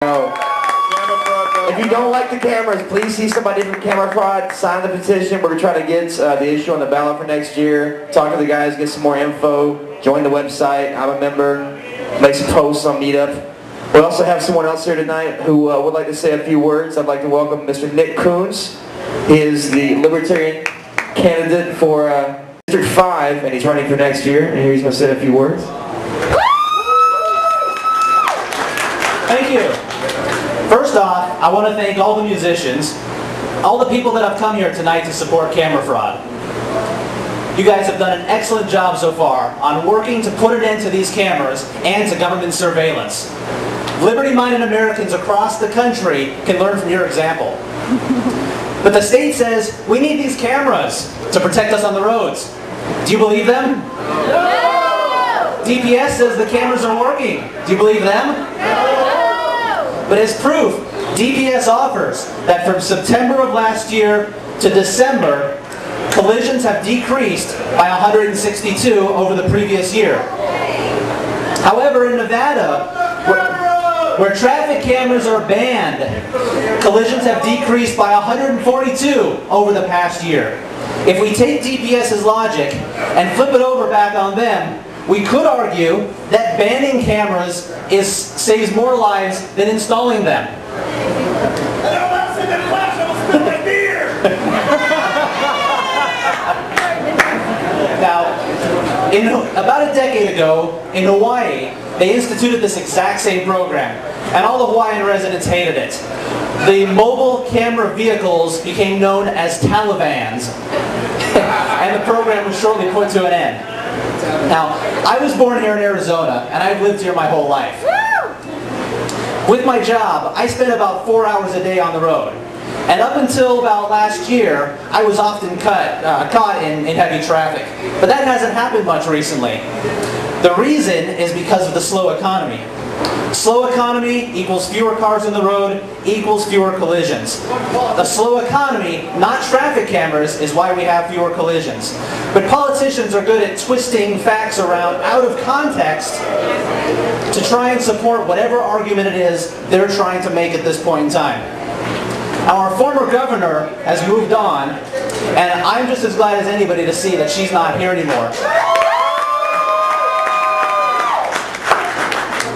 go. If you don't like the cameras, please see somebody from CameraFraud, sign the petition. We're going to try to get the issue on the ballot for next year. Talk to the guys, get some more info, join the website. I'm a member, make some posts on Meetup. We also have someone else here tonight who would like to say a few words. I'd like to welcome Mr. Nick Coons. He is the Libertarian candidate for District 5, and he's running for next year. And here he's going to say a few words. Thank you. First off, I want to thank all the musicians, all the people that have come here tonight to support CameraFraud. You guys have done an excellent job so far on working to put an end to these cameras and to government surveillance. Liberty-minded Americans across the country can learn from your example. But the state says, we need these cameras to protect us on the roads. Do you believe them? No! DPS says the cameras are working. Do you believe them? No! But as proof, DPS offers that from September of last year to December, collisions have decreased by 162 over the previous year. However, in Nevada, where traffic cameras are banned, collisions have decreased by 142 over the past year. If we take DPS's logic and flip it over back on them, we could argue that banning cameras saves more lives than installing them. Now, about a decade ago, in Hawaii, they instituted this exact same program, and all the Hawaiian residents hated it. The mobile camera vehicles became known as Talibans, and the program was shortly put to an end. Now, I was born here in Arizona, and I've lived here my whole life. With my job, I spent about 4 hours a day on the road. And up until about last year, I was often caught in heavy traffic. But that hasn't happened much recently. The reason is because of the slow economy. Slow economy equals fewer cars on the road, equals fewer collisions. A slow economy, not traffic cameras, is why we have fewer collisions. But politicians are good at twisting facts around out of context to try and support whatever argument it is they're trying to make at this point in time. Our former governor has moved on, and I'm just as glad as anybody to see that she's not here anymore.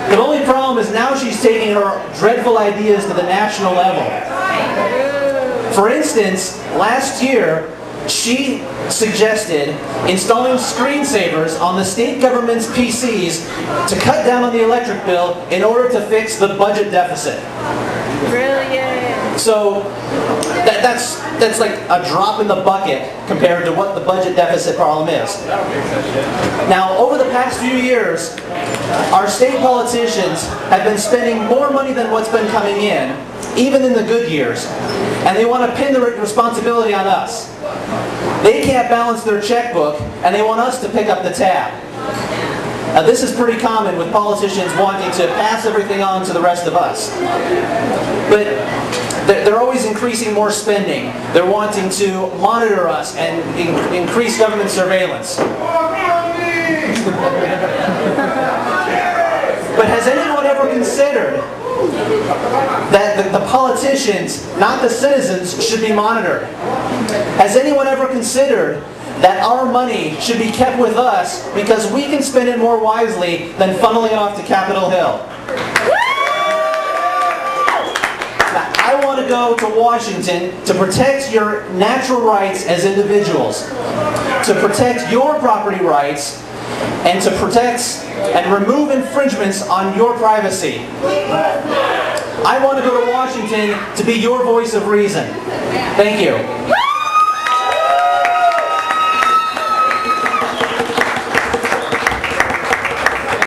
The only problem is now she's taking her dreadful ideas to the national level. For instance, last year, she suggested installing screensavers on the state government's PCs to cut down on the electric bill in order to fix the budget deficit. Brilliant. So that's like a drop in the bucket compared to what the budget deficit problem is. Now, over the past few years, our state politicians have been spending more money than what's been coming in, even in the good years. And they want to pin the responsibility on us. They can't balance their checkbook, and they want us to pick up the tab. Now, this is pretty common with politicians wanting to pass everything on to the rest of us. But they're always increasing more spending. They're wanting to monitor us and increase government surveillance. But has anyone ever considered that the politicians, not the citizens, should be monitored? Has anyone ever considered that our money should be kept with us because we can spend it more wisely than funneling it off to Capitol Hill? Now, I want to go to Washington to protect your natural rights as individuals, to protect your property rights, and to protect and remove infringements on your privacy. I want to go to Washington to be your voice of reason. Thank you.